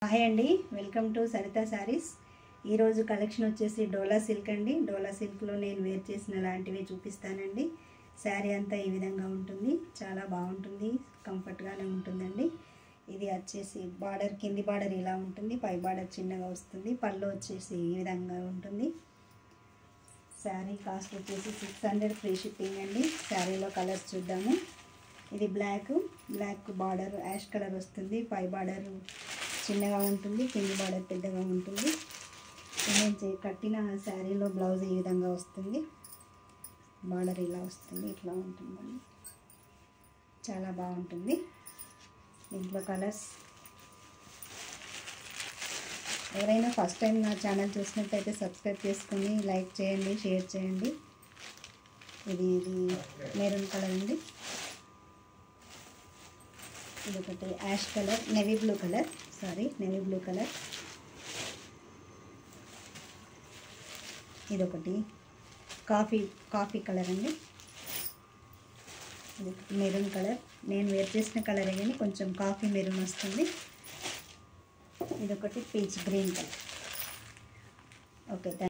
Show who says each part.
Speaker 1: Hi అండి, welcome to Saritha saris. ఈరోజు collection వచ్చేసి డోలా సిల్క్ అండి. డోలా సిల్క్లో నేను వేర్ చేసిన లాంటివి చూపిస్తానండి. శారీ అంతా ఈ విధంగా ఉంటుంది, చాలా బాగుంటుంది, కంఫర్ట్గానే ఉంటుందండి. ఇది వచ్చేసి బార్డర్, కింది బార్డర్ ఇలా ఉంటుంది, పై బార్డర్ చిన్నగా వస్తుంది. పళ్ళు వచ్చేసి ఈ విధంగా ఉంటుంది. శారీ కాస్ట్ వచ్చేసి 600 ఫ్రీ షిప్పింగ్ అండి. శారీలో కలర్స్ చూద్దాము. ఇది బ్లాక్ బార్డర్ యాష్ కలర్ వస్తుంది, పై బార్డర్ చిన్నగా ఉంటుంది, కింది బార్డర్ పెద్దగా ఉంటుంది. నేను కట్టిన శారీలో బ్లౌజ్ ఈ విధంగా వస్తుంది, బార్డర్ ఇలా వస్తుంది, ఇట్లా ఉంటుందండి. చాలా బాగుంటుంది. దీంట్లో కలర్స్, ఎవరైనా ఫస్ట్ టైం నా ఛానల్ చూసినట్టయితే సబ్స్క్రైబ్ చేసుకొని లైక్ చేయండి, షేర్ చేయండి. ఇది మెరూన్ కలర్ అండి. ఇది ఒకటి ash colour, navy blue colour. ఇదొకటి కాఫీ కలర్ అండి. ఇది మెరూన్ కలర్, నేను వేర్ చేసిన కలర్ కానీ కొంచెం కాఫీ మెరూన్ వస్తుంది. ఇదొకటి పీచ్ గ్రీన్ కలర్. ఓకే.